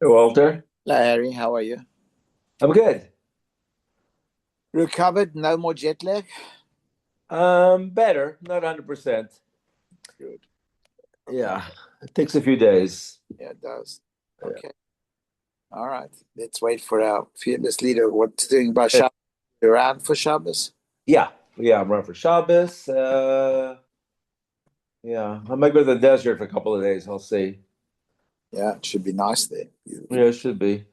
Hey, Walter. Larry, how are you? I'm good. Recovered? No more jet lag? Better, not 100%. Good. Okay. Yeah, it takes a few days. Yeah, it does. Yeah. Okay. All right. Let's wait for our fearless leader. What's doing about Shabbos? Around for Shabbos? Yeah, yeah, I'm running for Shabbos. Yeah, I might go to the desert for a couple of days. I'll see. Yeah, it should be nice there. Yeah, it should be.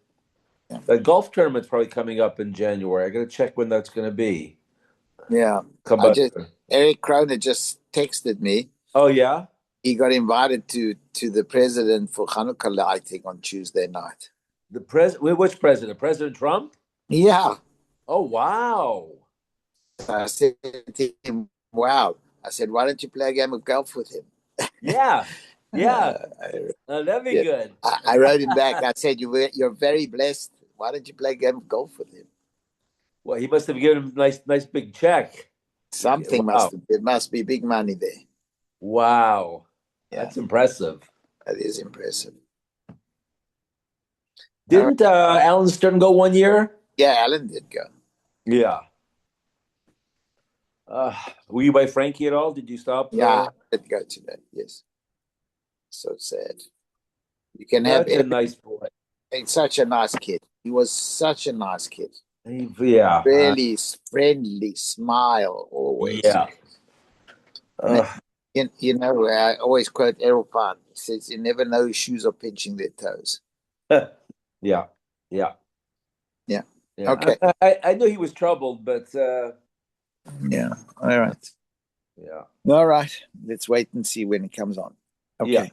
Yeah. The golf tournament's probably coming up in January. I gotta check when that's gonna be. Yeah. Come I back. just Eric Kroner just texted me. Oh yeah? He got invited to the president for Hanukkah lighting on Tuesday night. Which president? President Trump? Yeah. Oh wow. I said to him, wow. I said, why don't you play a game of golf with him? Yeah, yeah. I, That'd be yeah. good. I wrote him back. I said, you're very blessed. Why don't you play a game of golf with him? Well, he must have given him a nice big check. Something Wow. it must be big money there. Wow. Yeah, That's impressive. that is impressive. All right. Didn't Alan Stern go 1 year? Yeah, Alan did go. Yeah. Uh, were you by Frankie at all? Did you stop? Yeah, I did go today. Yes. So sad. You can have That's a nice boy. It's such a nice kid. He was such a nice kid. Yeah. Really friendly, smile always. Yeah. You know, I always quote Errol Pan. He says, you never know whose shoes are pinching their toes. Yeah. Yeah. Yeah. Yeah. Okay. I knew he was troubled, but Yeah. All right. yeah. All right. Let's wait and see when it comes on. Okay. Yeah.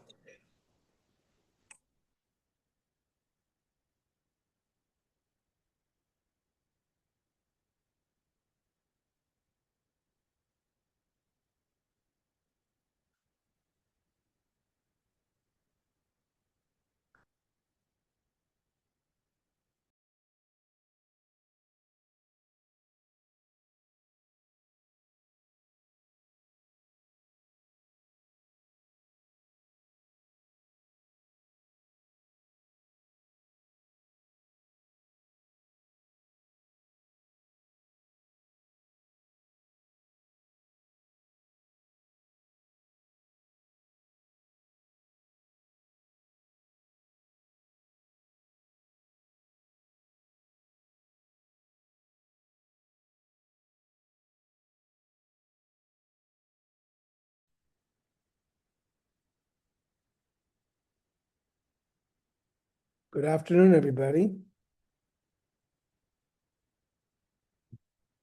Good afternoon, everybody.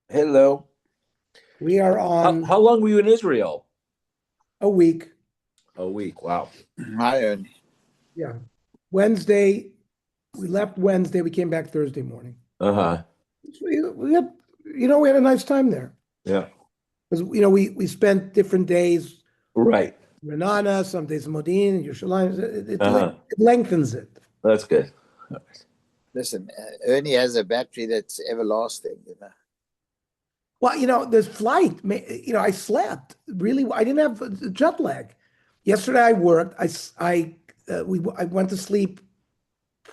Hello. We are on How long were you in Israel? a week. A week. Wow. Hi, Ernie. Yeah. Wednesday, we left Wednesday. We came back Thursday morning. Uh-huh. We had, we had a nice time there. Yeah. Because, we spent different days, Right. Renana, some days Modin, Yerushalayim. Uh-huh. It lengthens it. That's good. Listen, Ernie has a battery that's everlasting, you know. Well, this flight, I slept really. I didn't have jet lag. Yesterday I worked. I went to sleep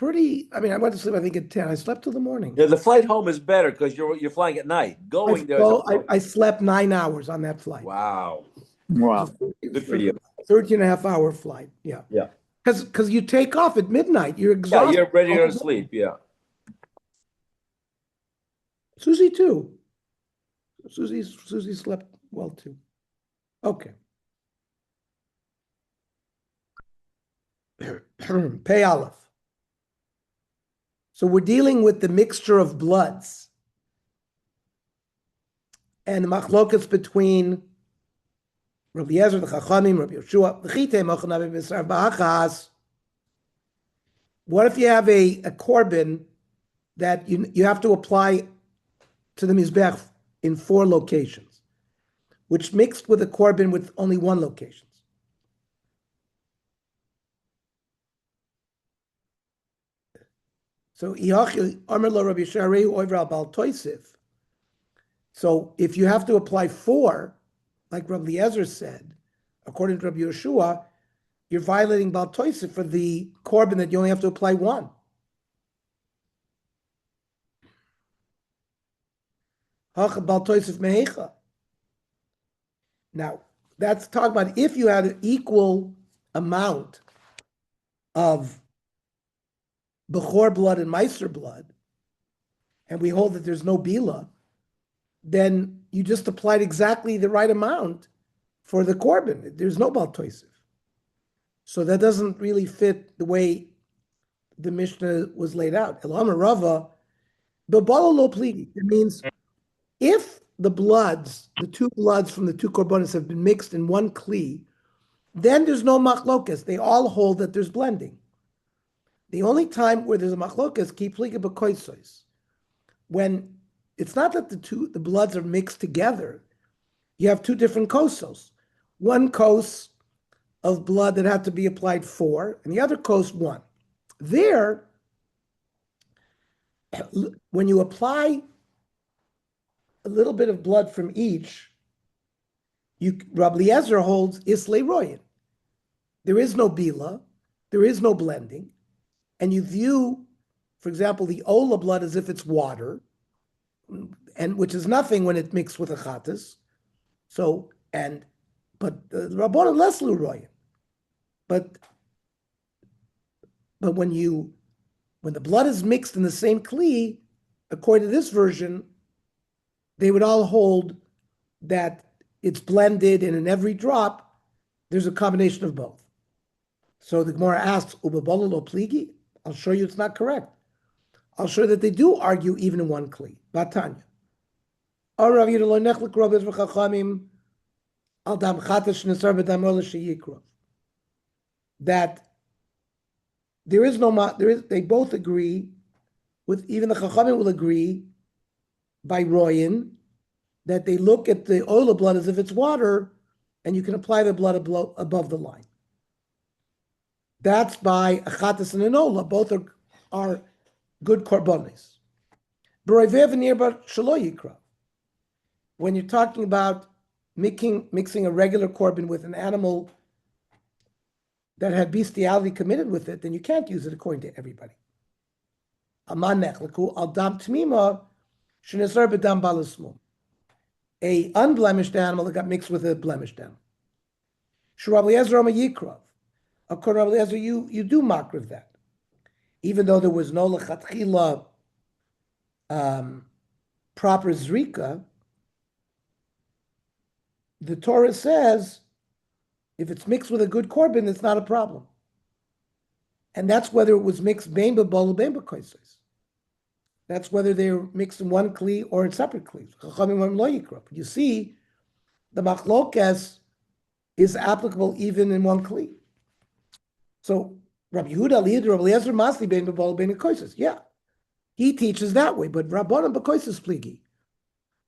I went to sleep, I think, at 10. I slept till the morning. Yeah, the flight home is better because you're flying at night. Going there. I slept 9 hours on that flight. Wow. Wow. Good for you. 13 and a half hour flight. Yeah. Yeah. Because you take off at midnight. You're exhausted. Yeah, you're ready to go to sleep. Yeah. Susie too. Susie slept well too. Okay. Pay Aleph. So we're dealing with the mixture of bloods and the machlokas between Rabbi Yezer, the Chachamim, Rabbi Yeshua, what if you have a korban that you have to apply to the Mizbech in 4 locations, which mixed with a korban with only 1 location? So if you have to apply 4, like Rabbi Eliezer said, according to Rabbi Yeshua, you're violating Bal Toisif for the korban that you only have to apply 1. Now, that's talking about if you had an equal amount of Bechor blood and Meiser blood, and we hold that there's no Bila, then you just applied exactly the right amount for the Korban. There's no Baltoisiv. So that doesn't really fit the way the Mishnah was laid out. Elama Rava, Bebala lo pligi. It means if the two bloods from the two korbanos have been mixed in one kli, then there's no machlokas. They all hold that there's blending. The only time where there's a machlokas, ki pliga b'koisos, when it's not that the bloods are mixed together. You have two different kosos. One kos of blood that had to be applied 4, and the other kos 1. There, when you apply a little bit of blood from each, Rabbi Eliezer holds islay royin. There is no bila, there is no blending, and you view, for example, the ola blood as if it's water, and which is nothing when it mixed with a chatas. So, but Rabbanan less luroyin. But when the blood is mixed in the same kli, according to this version, they would all hold that it's blended, and in every drop, there's a combination of both. So the Gemara asks, "Ubabala lo pligi?" I'll show you it's not correct. I'll show you that they do argue even in one kli. Batanya. That there is no, they both agree with, even the Chachamim will agree by Royin, that they look at the oil of blood as if it's water, and you can apply the blood above the line. That's by Achatas and Enola. Both are good korbanos. When you're talking about mixing a regular korban with an animal that had bestiality committed with it, then you can't use it according to everybody. A unblemished animal that got mixed with a blemished animal. According to Rabbi Eliezer, you do makriv that. Even though there was no lechatchila proper zrika, the Torah says if it's mixed with a good korban, it's not a problem. And that's whether it was mixed bein b'bol bein b'koisos. That's whether they're mixed in one kli or in separate klis. You see, the machlokas is applicable even in one kli. So Rabbi Yehuda Rabbi Eliezer Masli bein b'bol bein b'koisos. Yeah, he teaches that way, but Rabbanan b'koisos pligi.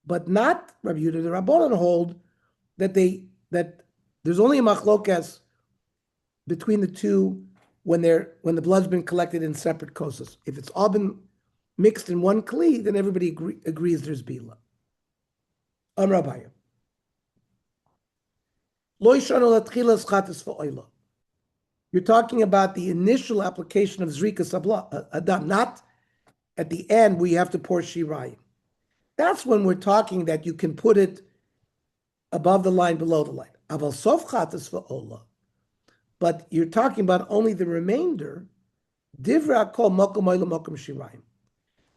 But not Rabbi Yehuda. The Rabbanan hold that there's only a machlokas between the two when the blood's been collected in separate kosas. If it's all been mixed in one kli, then everybody agrees there's bila. Rabbi. You're talking about the initial application of zrika adam, not at the end where you have to pour shirayim. That's when we're talking that you can put it above the line, below the line. Aval sof chatas va'ola. But you're talking about only the remainder. Divra kol mokum oila mokum shirayim.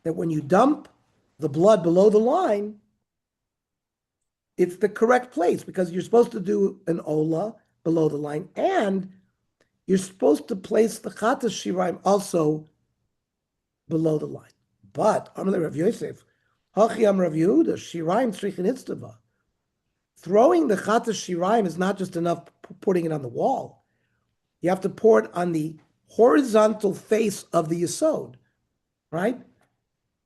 That when you dump the blood below the line, it's the correct place because you're supposed to do an ola below the line, and you're supposed to place the chatas shirayim also below the line. But Amar Rav Yosef, Hachi Am Rav Yehuda, shirayim tzrichin itztava. Throwing the chatas shirayim is not just enough putting it on the wall. You have to pour it on the horizontal face of the yesod, right?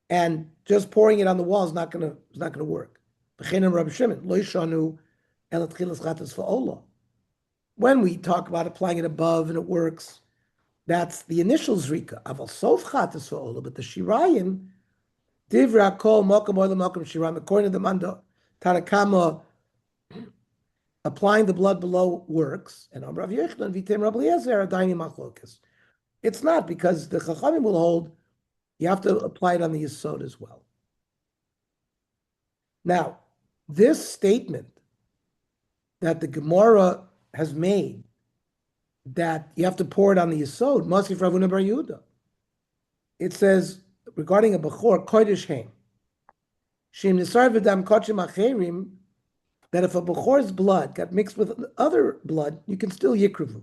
And just pouring it on the wall is not going to work. When we talk about applying it above and it works, that's the initial zrika. Aval sof chatas va'ola, but the shirayim, divra kol mokum oila mokum shirayim, according to the Manda Tarakama, applying the blood below works, and Rav Yochanan v'tem Rabbi Eliezer are daini machlokas. It's not, because the Chachamim will hold you have to apply it on the yesod as well. Now, this statement that the Gemara has made, that you have to pour it on the Yisod, Masif Ravuna Bar Yehuda. It says, regarding a Bechor, Kodesh Heim, Shem Nisar V'dam Kochim Acherim, that if a Bechor's blood got mixed with other blood, you can still Yikruvu.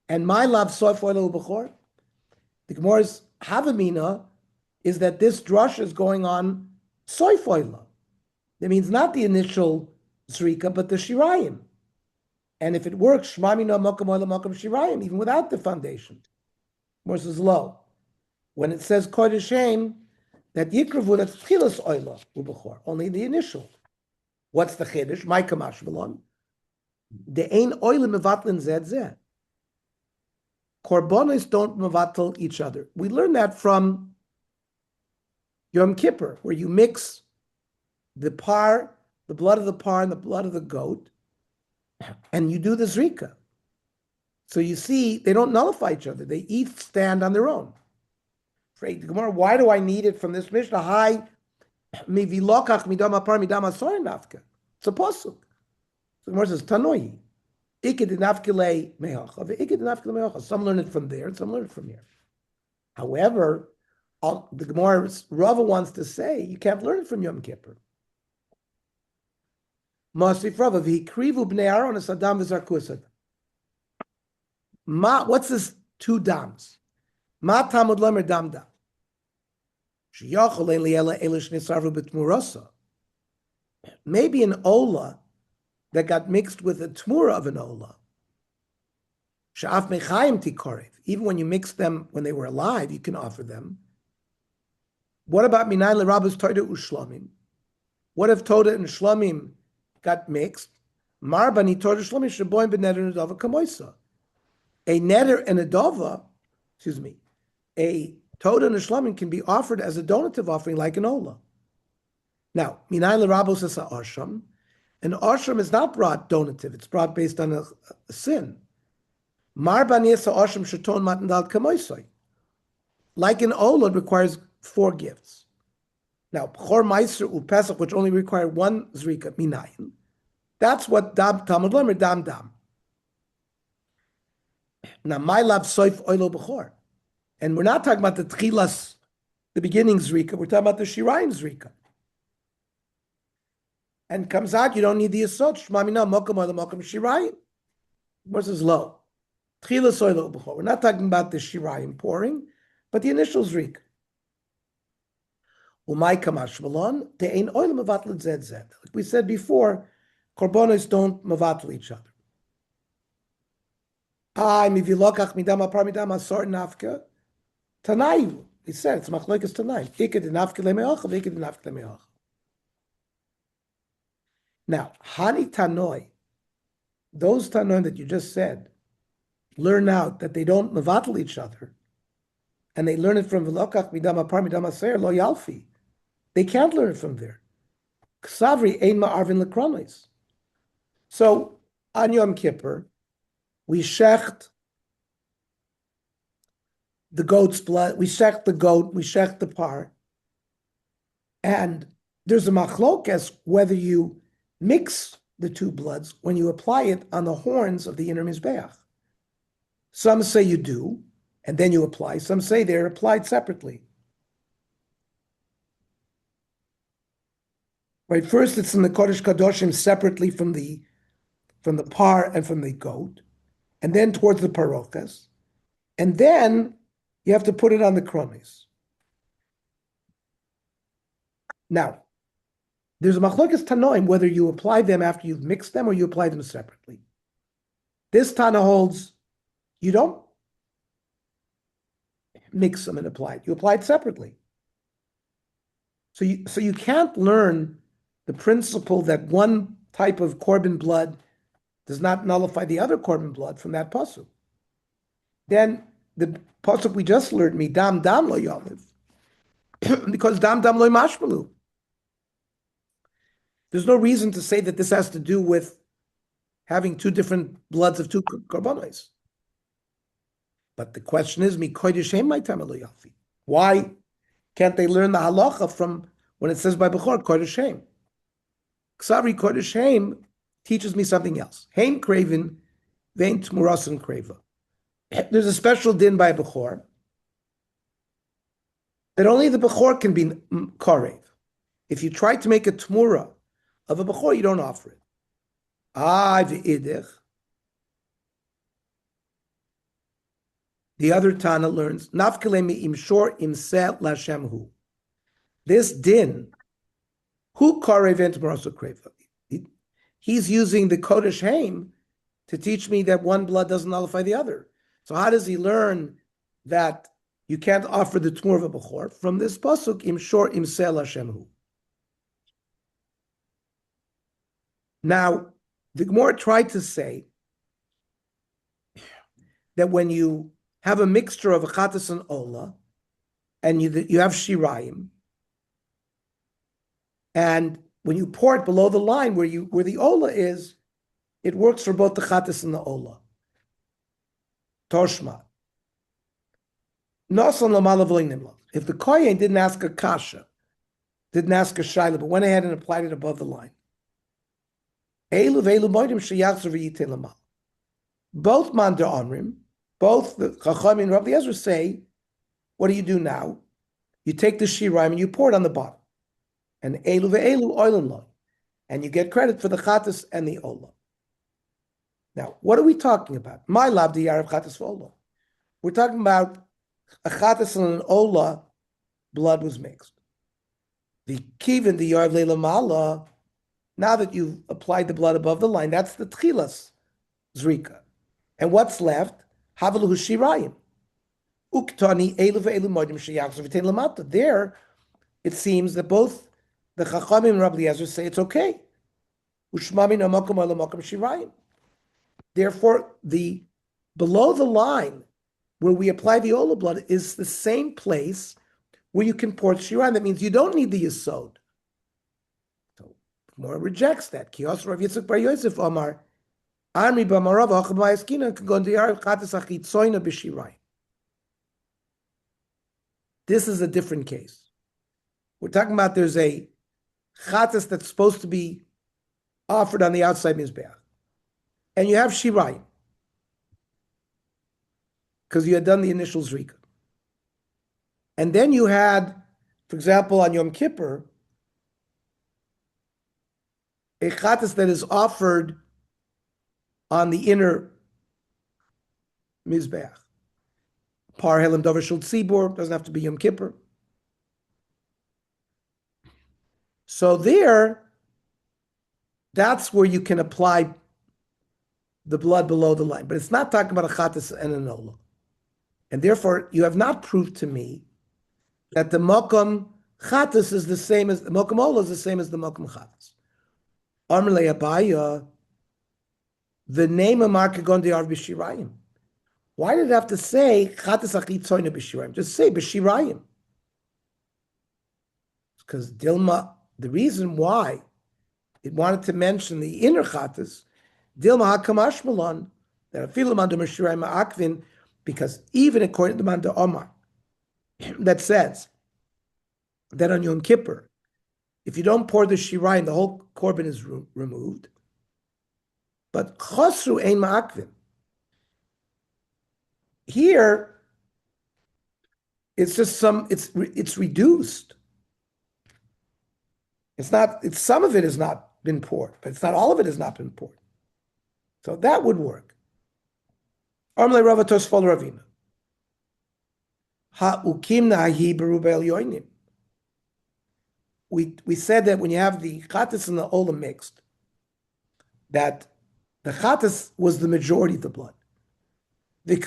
And my love Soif Oilo Bechor, the Gemara's Havamina is that this drush is going on Soif Oilo. That means not the initial Zrika, but the Shirayim. And if it works, Shmamina Mokam Oila Mokam Shirayim, even without the foundation. Morse is low. When it says Kodesh Heim, that Yikravu, that's Tchilas Oila Ubechor, only the initial. What's the Chiddush? My Kamash Belon. The Ein Oila Mevatlin Zed Zed. Korbanos don't mevatel each other. We learn that from Yom Kippur, where you mix the par, the blood of the par and the blood of the goat, and you do the zrika. So you see, they don't nullify each other. They each stand on their own. Gemara, why do I need it from this Mishnah? Hi, mivilokach midama par midama soy nafka. It's a pasuk. So Gemara says tanoi. Some learn it from there, and some learn it from here. However, the Gemara Rava wants to say you can't learn it from Yom Kippur. Masif Rava v'hikrivu bnei Aaron as adam v'zarku. What's this two dams? Ma tamud lemer dam dam. Sheyachol ein liela elish nisarvu b'tmurasa. Maybe an ola that got mixed with the tmura of an ola. Sha'af mechayim tikorev. Even when you mix them when they were alive, you can offer them. What about minayin l'rabus toda u'shlamim? What if toda and shlamim got mixed? Mar bani toda shlamim sheboim b'neder nedava kamoisa. A neder and a dova, a toda and a shlamim can be offered as a donative offering like an ola. Now, minayin l'rabus es ha'asham. An ashram is not brought donative; it's brought based on a sin. Mar baniasa ashram shaton matandal kamoisai. Like an ola, it requires 4 gifts. Now, b'chor meiser upesach, which only require 1 zrika minayin. That's what dam tamud lemer dam dam. Now, my love soif oilo b'chor, and we're not talking about the tchilas, the beginning zrika. We're talking about the shirayim zrika. And comes out, you don't need the yesod. Shmamina mokam oila mokam shirayim. Versus low. Tchila soilo b'chor. We're not talking about the shirayim pouring, but the initial zrik. Umay kamash v'lon te'ein oil mevatel zed zed. Like we said before, korbanos don't mevatel each other. Ay mivilokach midam apar midam asor nafka. Tanayu. He said it's machlokes tanayu. Iked nafka lemeocha, iked nafka lemeocha. Now, Hani Tanoi, those Tanoi that you just said, learn out that they don't mevatel each other, and they learn it from V'lokach midam apar midam aser lo yalfi. They can't learn it from there. Ksavri ein ma'arvin lekronis. So, on Yom Kippur, we shecht the goat's blood, we shecht the goat, we shecht the par, and there's a machlokes whether you mix the 2 bloods when you apply it on the horns of the inner mizbeach. Some say you do, and then you apply. Some say they're applied separately. Right, first it's in the Kodesh Kadoshim separately from the par and from the goat, and then towards the parokas, and then you have to put it on the kronis. Now, there's a machlokes tanoim whether you apply them after you've mixed them or you apply them separately. This Tana holds you don't mix them and apply it. You apply it separately. So you can't learn the principle that one type of korban blood does not nullify the other korban blood from that pasuk. Then the pasuk we just learned, mi dam dam lo yoliv, because dam dam lo mashmalu. There's no reason to say that this has to do with having 2 different bloods of 2 korbanos. But the question is, mi kodesh heim my tamelu yalfi. Why can't they learn the halacha from when it says by Bechor kodesh heim? Ksavri Kodesh Haim teaches me something else. Haim Craven, Vein Tmurasan Crava. There's a special din by Bechor that only the Bechor can be Karev. If you try to make a Tmura of a Bechor, you don't offer it. The other Tana learns, Nafkalemi imshor imseh lashemhu. This din, who Karev and Tmurasan Crava. He's using the Kodesh Haim to teach me that one blood doesn't nullify the other. So how does he learn that you can't offer the Tmur of a Bechor? From this pasuk, Im Shor Im Sel Hashemhu. Now, the Gemara tried to say that when you have a mixture of a Chatas and Ola, and you have Shirayim, and when you pour it below the line where the Ola is, it works for both the Chatas and the Ola. Toshma. If the Kohen didn't ask a kasha, didn't ask a shaila, but went ahead and applied it above the line, both man de Amrim, both the Chacham and Rabbi Ezra say, what do you do now? You take the shiraim and you pour it on the bottom, and elu ve'elu oilen lo, and you get credit for the chatas and the ola. Now, what are we talking about? My lab the Arab chatas for ola. We're talking about a chatas and an ola, blood was mixed. The kivin, the yarv leila mala, now that you've applied the blood above the line, that's the tchilas zrika. And what's left? Havalu shirayim. Uktani elu ve'elu modim sheyachzor v'tein lamata. There, it seems that both the Chachamim and Rabbi Eliezer say it's okay. Ushmami no makom ela makom shirayim. Therefore, the below the line where we apply the ola blood is the same place where you can pour shirayim. That means you don't need the yesod. So Gemara rejects that. Kios Rav Yitzchak Bar Yosef Omar Amri b'Amarav Hacham Ba'Yaskina can go into the Arab Chatas Achitzoyna b'Shirayim. This is a different case. We're talking about there's a chatas that's supposed to be offered on the outside mizbeach, and you have shirayim because you had done the initial zrika, and then you had, for example, on Yom Kippur, a chatas that is offered on the inner mizbeach. Par Helam Dover Shul Tzibur, doesn't have to be Yom Kippur. So there, that's where you can apply the blood below the line. But it's not talking about a chatas and an ola. And therefore, you have not proved to me that the mokum chatas is the same as the mokum ola is the same as the mokum chatas. Amr le'abaya, the name of Markagon de'ar b'shirayim. Why did it have to say chatas achitzoyna b'shirayim? Just say b'shirayim. Because Dilma, the reason why it wanted to mention the inner chatas, Dilma hakamash malon, that afilu man b'shirayim ma'akvin, because even according to man de Omar, that says that on Yom Kippur, if you don't pour the shirayim, the whole korban is removed. But chosru ein ma'akvin. Here, it's just it's reduced. It's not, it's some of it has not been poured, but it's not all of it has not been poured. So that would work. Armle Ravatos Fol Ravina. Ha'ukimna hahi berubel yoinim. We said that when you have the chatas and the ola mixed, that the chatas was the majority of the blood. And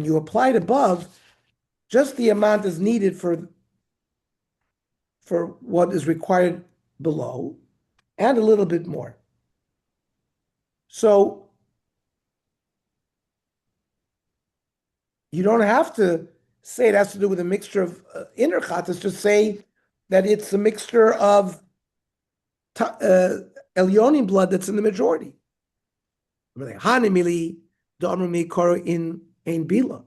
you applied above just the amount is needed for what is required below, and a little bit more. So you don't have to say it has to do with a mixture of inner chatas. Just say that it's a mixture of elyonim blood that's in the majority. Hanimili in ein bila.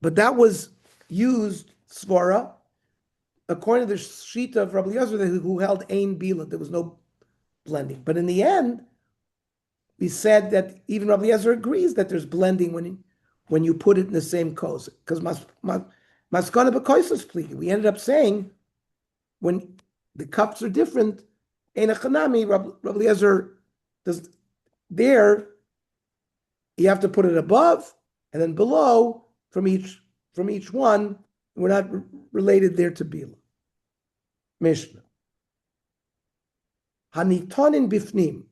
But that was used svara according to the Shita of Rabbi Eliezer, who held Ein Bila, there was no blending. But in the end, we said that even Rabbi Eliezer agrees that there's blending when you put it in the same kos. Because maskana b'koisos pligi. We ended up saying when the cups are different, Ein Achanami, Rabbi Eliezer does there. You have to put it above and then below from each one. We're not related there to Bila. Mishnah. Hanitonin bifnim.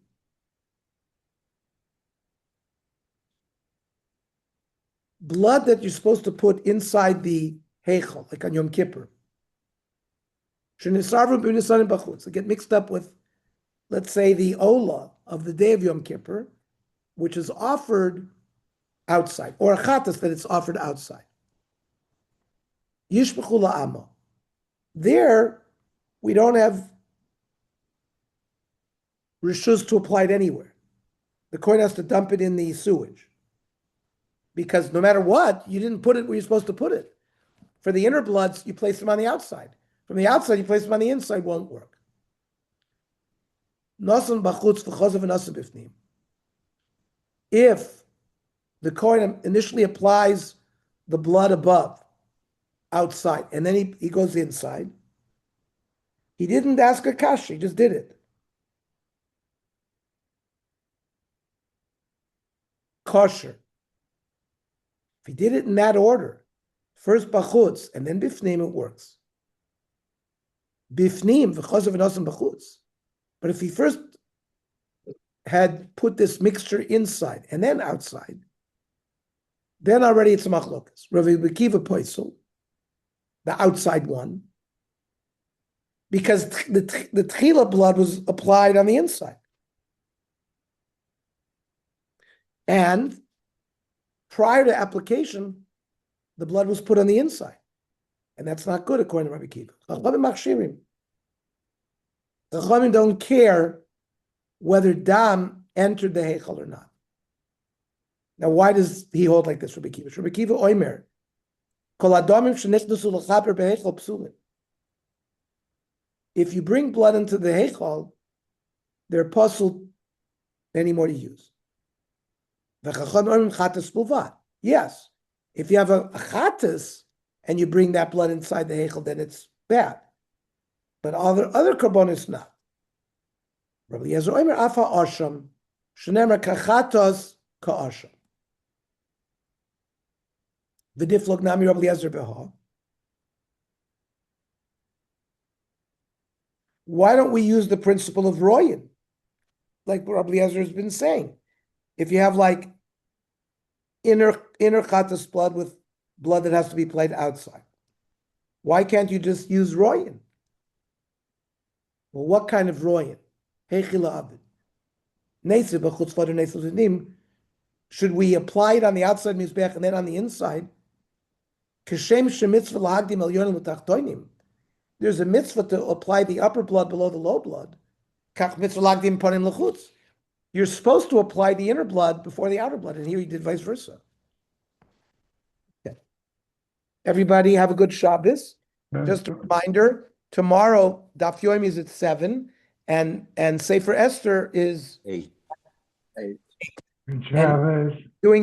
Blood that you're supposed to put inside the heichal, like on Yom Kippur. They get mixed up with, let's say, the ola of the day of Yom Kippur, which is offered outside, or a chatas that it's offered outside. Yishbechul la'ama. There, we don't have rishus to apply it anywhere. The kohen has to dump it in the sewage. Because no matter what, you didn't put it where you're supposed to put it. For the inner bloods, you place them on the outside. From the outside, you place them on the inside, won't work. Nasan b'chutz v'chozav v'nasan b'fnim. If the kohen initially applies the blood above, outside, and then he goes inside, he didn't ask a kasha, he just did it. Kosher. If he did it in that order, first bachutz and then bifnim, it works. Bifnim v'chozav v'nasan b'chutz. But if he first had put this mixture inside and then outside, then already it's a machlokas. Rav Akiva poisel, the outside one, because the tchila blood was applied on the inside. And prior to application, the blood was put on the inside. And that's not good according to Rabbi Akiva. The Chachamim don't care whether dam entered the heichal or not. Now, why does he hold like this, Rabbi Akiva? Rabbi Akiva oimer, kol adamim shenichnasu l'chaper beheichal psulim. If you bring blood into the heichal, they're puzzled anymore to use. Yes, if you have a chatas and you bring that blood inside the heichal, then it's bad. But other karbonis not. Rabbi Eliezer oimer afa asham shenemer kachatos ka'asham. V'diflok nami Rabbi Eliezer beha. Why don't we use the principle of royin, like Rabbi Eliezer has been saying? If you have like inner chatas blood with blood that has to be played outside, why can't you just use royin? Well, what kind of royin? Should we apply it on the outside mizbeach and then on the inside? There's a mitzvah to apply the upper blood below the low blood. You're supposed to apply the inner blood before the outer blood, and here he did vice versa. Okay. Everybody have a good Shabbos. Just a reminder, tomorrow Daf Yomi is at 7, and Sefer Esther is 8. and doing